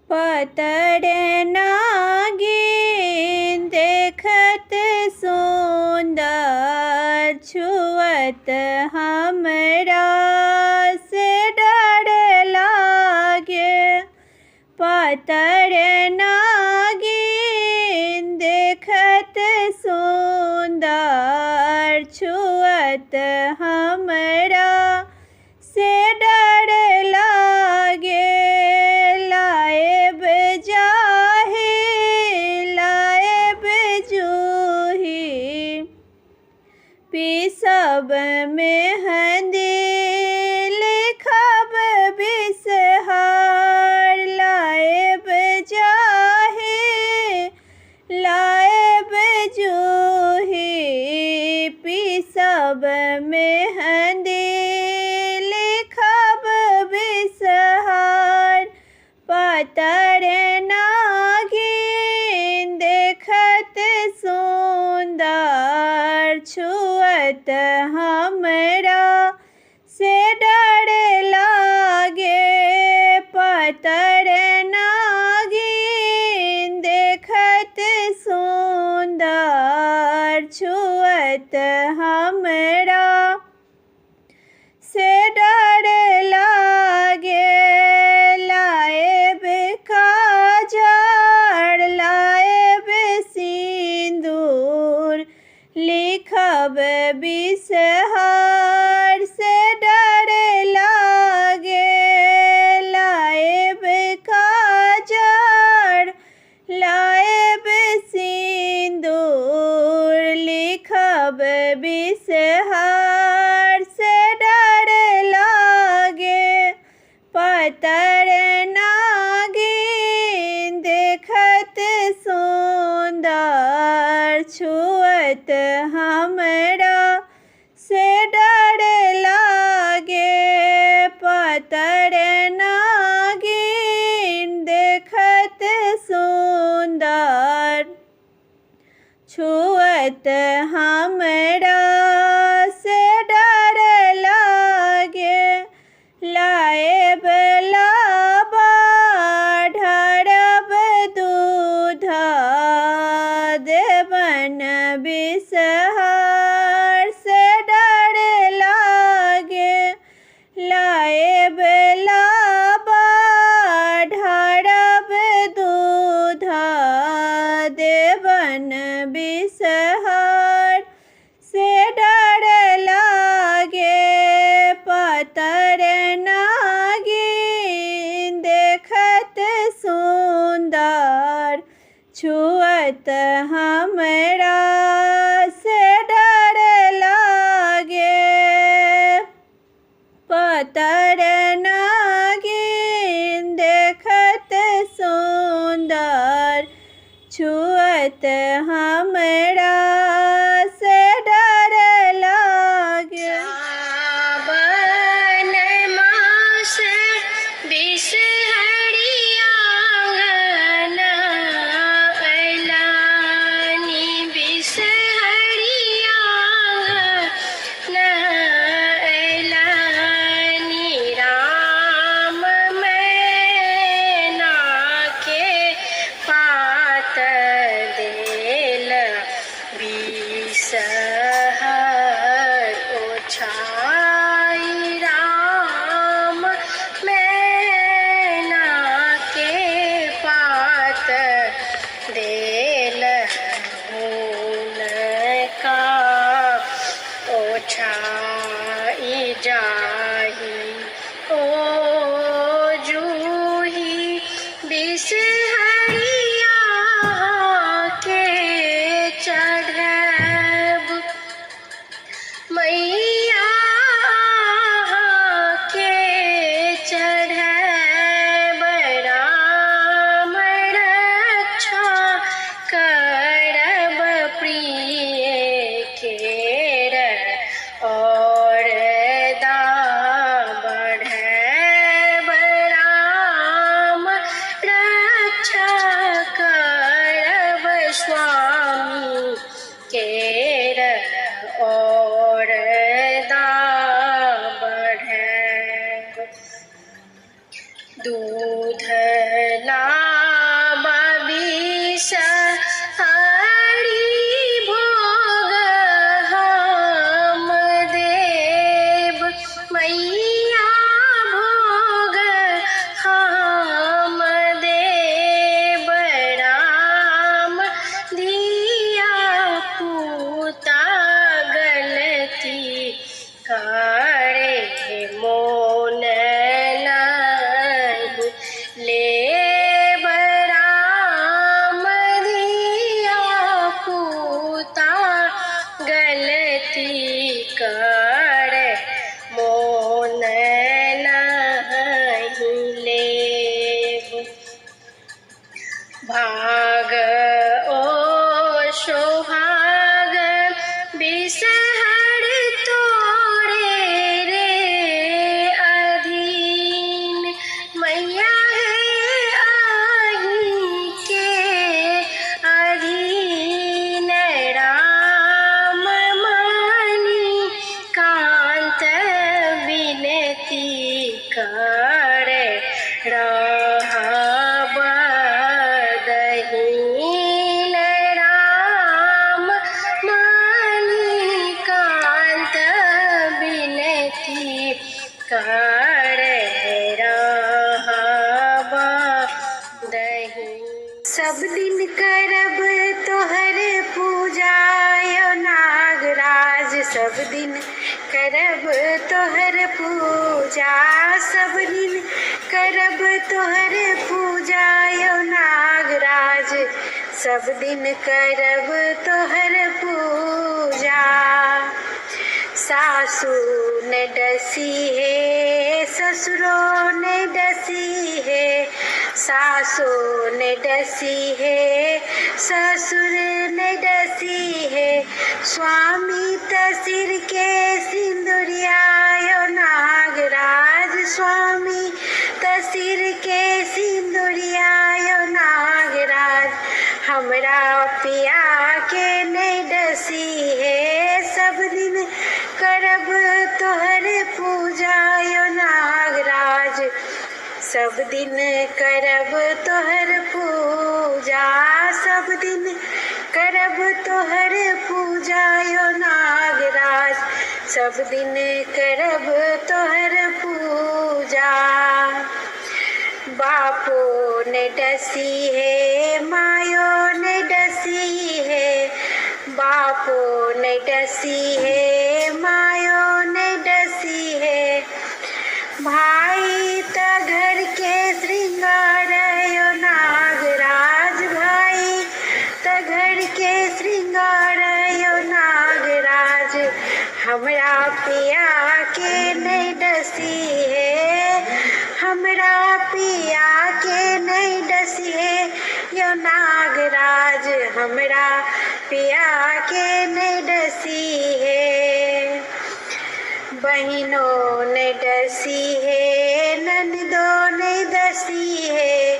पातर नागिन देखत सुंदर, छुअत हमरा से डर लागे। पातर नागिन देखत सुंदर, छुअत हमरा से डर लागे। लाएब जाहि लाएब जूही, पीसब मेहंदी लिखब बिसहार। लाएब जाहि लाएब जूही, पीसब मेहंदी लिखब बिसहार। पातर नागिन देखत सुंदर, छुअत हमरा से डर लागे। पातर नागिन देखत सुंदर, छुअत हमरा से डर लागे। लाएब काजर लाएब सिंदूर, लिखब बिसहार से डर लागे। लाएब काजर लाएब सिंदूर, लिखब बिसहार से डर लागे। पातर नागिन देखत सुंदर, छुअत हमरा से डर लागे। पातर नागिन देखत सुंदर, छुअत हमरा से डर लागे। लाएब लाबा ढारब दूधा, देबन बिसहार से डर लागे। लाएब लाबा ढारब दूधा, देबन बिसहार से डर लागे। पातर नागिन देखत सुंदर, छुअत हमरा से डर लागे। पातर नागिन देखत सुंदर, छुअत हमरा से डर लागे। सावन मास बिसहरिया घना, अलानी बिसहरिया घना, अलानी राम मैना के पात देल बी ले बराम दिया पूता गलती कर मोन नहीं ले भाग ओ सोहाग बिसहर तोड़े रे अधीन मैया है आही के अधीन राम मानी कांत विनती कर दहीन राम मानी कांत विनती कर दही सब दिन करब तोहर पूजा यो नागराज सब दिन करब तोहर पूजा सब दिन करब तोहर पूजा यो नागराज सब दिन करब तोहर पूजा सासू ने डसी है ससुरों ने डसी है सासू ने डसी है ससुर ने डसी है स्वामी तसिर के सिंदूरिया यो नागराज स्वामी तसिर के सिंदूरिया यो नागराज हमरा पिया के नहीं डसी है सब दिन करब तोहर पूजा यो नागराज सब दिन करब तोहर पूजा सब दिन करब तोहर पूजा यो नागराज सब दिन करब तोहर पूजा बापो ने डसी है मायो ने डसी है बापो ने डसी है मायो ने डसी है भाई त घर के श्रृंगार यो नागराज भाई त घर के श्रृंगार यो नागराज हमरा पिया के नहीं डसी है हमरा पिया के नहीं डसी है यो नागराज हमरा पिया के नहीं डसी है बहनों ने डसी है ननदों ने डसी है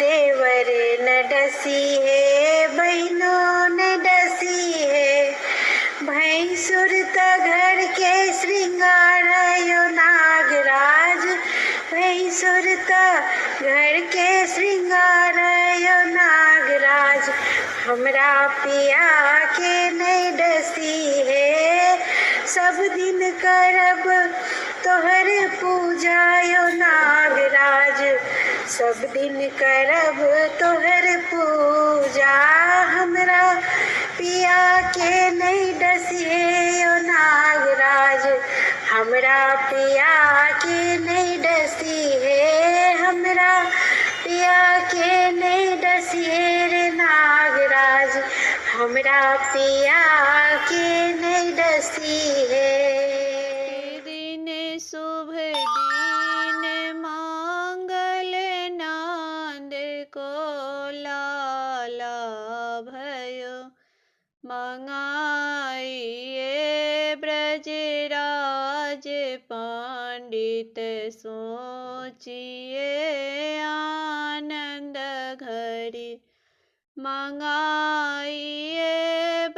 देवर न डसी है बहनों ने डसी है भैंसुर त घर के श्रृंगार यो नागराज भैंसुर त घर के श्रृंगार यो नागराज हमरा पिया के नहीं डसी है सब दिन करब तोहर पूजा यो नागराज सब दिन करब तोहर पूजा हमरा पिया के नहीं डसी है यो नागराज हमरा पिया के नहीं डसी है हमरा पिया के नहीं डसी है रे नागराज हमरा पिया के नहीं डसी है दिन शुभ दिन मंगल नंद को लाला भयो मंगाइए ब्रजराज पंडित सोचिए आनंद घड़ी मंगाइए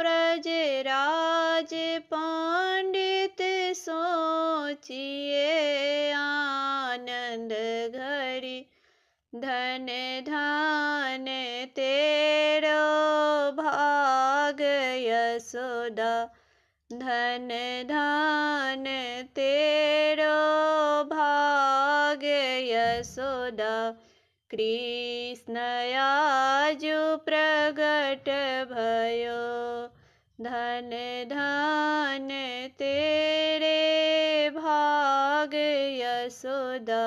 ब्रजराज पंडित सोचिए आनंद घड़ी धन धन तेरो भाग यशोदा धन धन तेरो भाग यशोदा कृष्ण आजु प्रगट भयो धन धन तेरे भाग यशोदा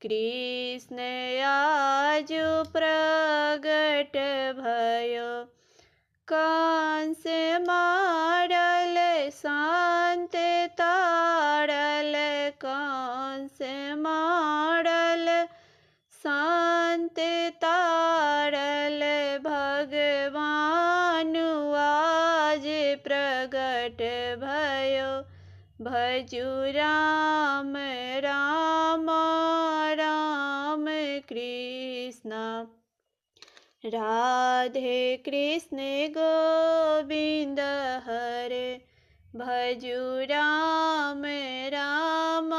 कृष्ण आजु प्रगट भयो, कंस मारल शांत तारल, कंस मारल शांत तारल, भगवान आज प्रगट भयो, भजु राम राम राम कृष्ण। राधे कृष्ण गोविंद हरे, भजु राम राम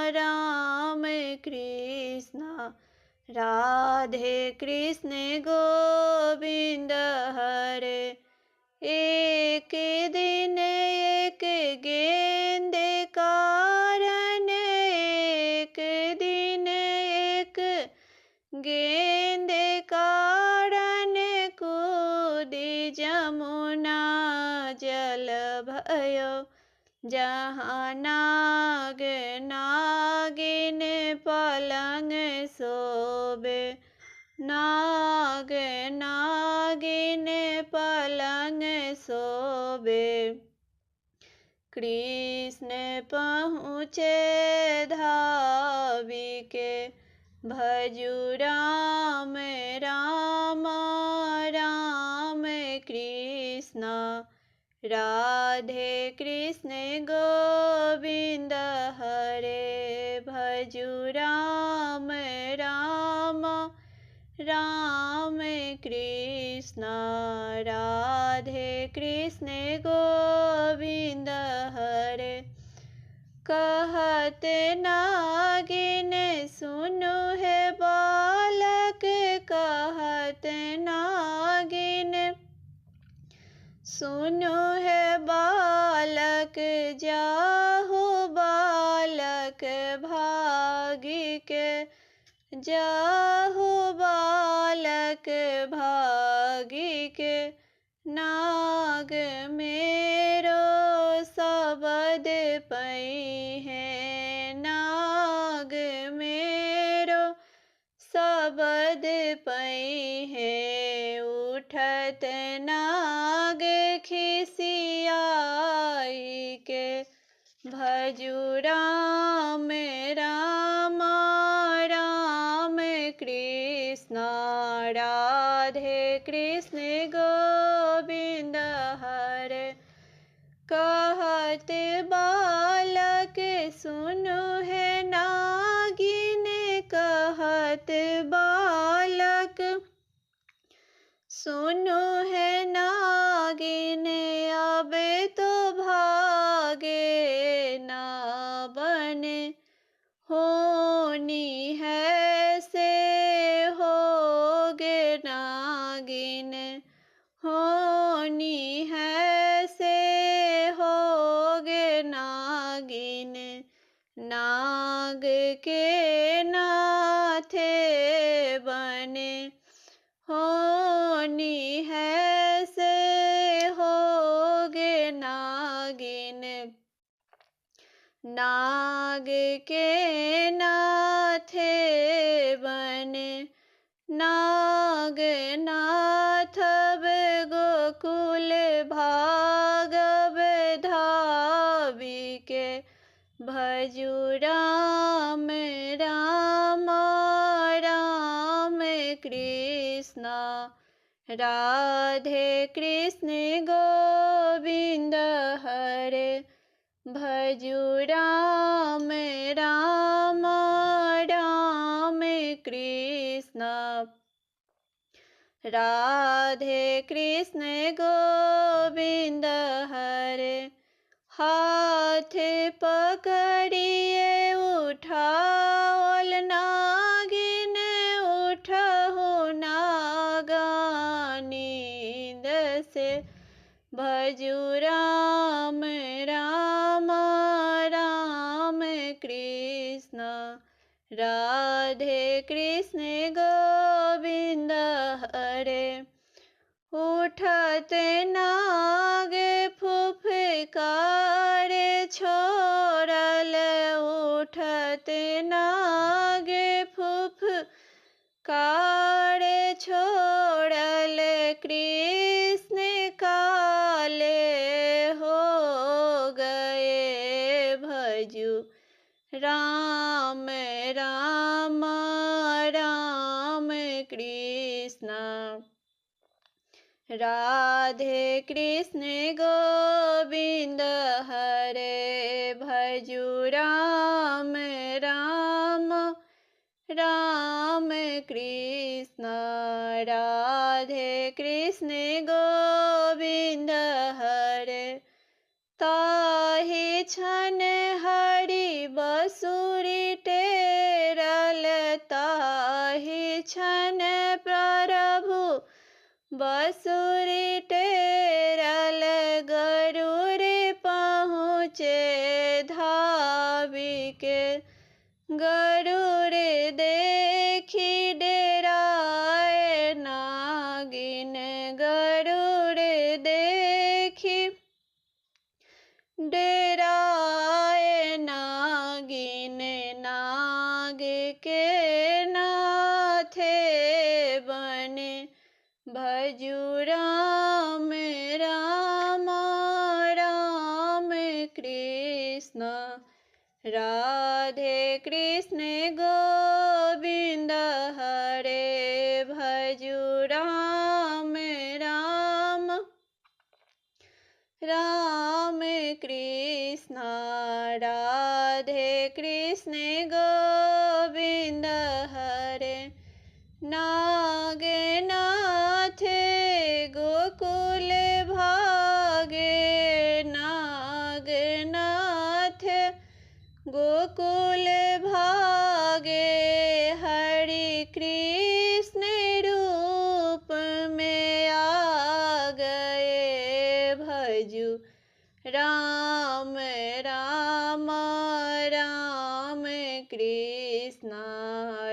राम कृष्ण। राधे कृष्ण गोविंद हरे। एक दिन एक गेंद कारण, एक दिन एक गेंद कारण, कूदी जमुना जल भयो, जहाँ नाग नागिन पलंग सोबे, नाग नागिन पलंग सोबे। कृष्ण पहुँचे धावी के, भजु राम राम राम कृष्ण। राधे कृष्ण गोविंद हरे, भजु राम राम राम कृष्ण। राधे कृष्ण गोविंद हरे। कहत नागिन सुनु है बालक, कहत नागिन सुनु है बालक, जाहु बालक भागी के, जाहु बालक भागी के। नाग मेरो शब्द पई है, नाग मेरो शब्द पई है। उठत नाग खिसियाई के, भजु राम राम राम कृष्ण। राधे कृष्ण गोविंद हरे। कहत बालक सुनु है नागिन, कहत बालक सुनु है नागिन, अब तो भागे ना बने, होनी है से होगे नागिन, होनी है से होगे नागिन। नाग के नाथे बने, होनी है से होगे नागिन। नाग के नाथे बने, नाग नाथब गोकुल भागव धावी के, भजु राम राम राम कृष्ण। राधे कृष्ण गोविंद हरे, भजु राम राम राम कृष्ण। राधे कृष्ण गोविंद हरे। हाथ पकड़िए उठाओल नागिन, उठहु नागा नींद से, भजु राम राम राम कृष्ण। राधे कृष्ण गोविंद हरे। उठत नाग फुफकारे छोड़ल, उठत नाग फुफकारे छोड़ल, कृष्ण काले हो गए भजू राम राम राम कृष्ण। राधे कृष्ण गोविंद हरे भजू राम राम राम कृष्ण। राधे कृष्ण गोविंद हरे। ताहि छन हरि बसुरी टेरल, ताहि छन प्रभु बसुरी टेरल, गरुड़ पहुँचे धाविके, गरुड़ देखी डेराए नागिन, गरुड़ देखी डेराए नागिन। नाग के नाथे बने भजू राम राम राम कृष्ण। राधे कृष्ण गोविंद हरे भजू राम राम राम कृष्ण। राधे कृष्ण गोविंद हरे। नागनाथ गोकुल भागे, नागनाथ गोकुल भागे, हरि कृष्ण रूप में आ गए भजू राम राम राम कृष्ण।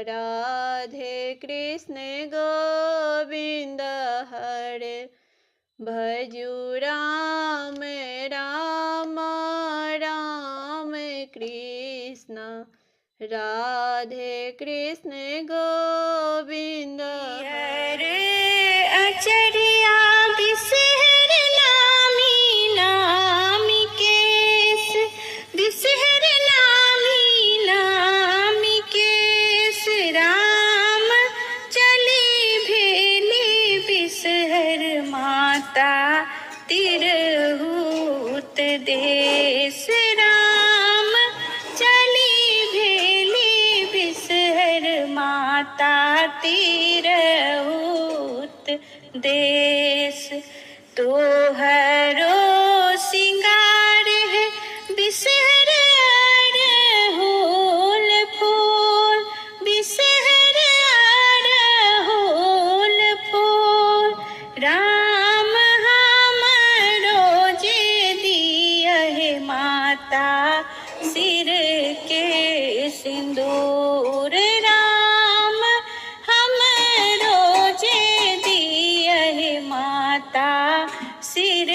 राधे कृष्ण गोविंद हरे भजू राम राम राम कृष्ण। राधे कृष्ण गोविंद हरे। अचरिया बिसहर नामी नामी केस, बिसहर नामी नामी केस, राम चली भेली बिसहर माता तिरहूत देश, राम चली भेली बिसहर माता तिरहूत देश। तोहरो सिंगार है बिसहर अड़हुल फूल, बिसहर अड़हुल फूल, राम हमरो जे दियहि माता सिर के सिंदूर, राम हमरो जे दियहि माता सिर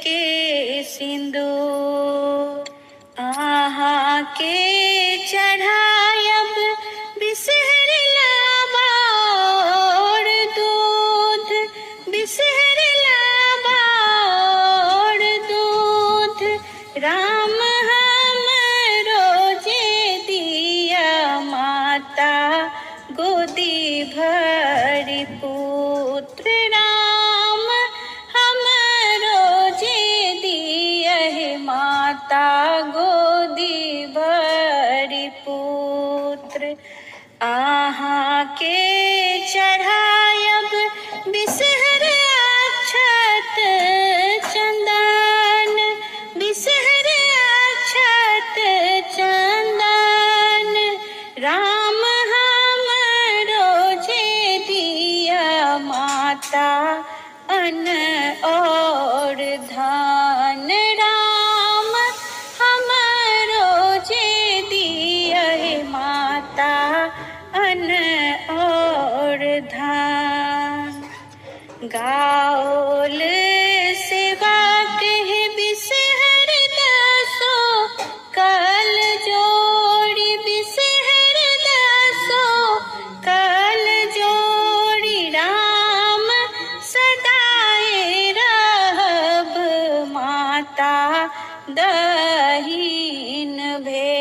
के सिंदूर। आहा के चढ़ायब बिसहर लाबार दूध, बिसहर लाबार दूध, राम हमरो जे दिया माता गोदी भरी पुत्र, राम हमरो जे दियहि माता गोदी भरी पुत्र। आहा के चढ़ायब बिसहर अक्षत चंदन, बिसहर अक्षत चंदन, राम हमरो जे दिया माता अन्न और धन, राम हमरो जे दियहि माता अन्न और धन। गाओल सेवा कह बिसहर दासो कल जोड़ी बिसहर दासो कल जोड़ी राम सदाए रहब माता दहीन भे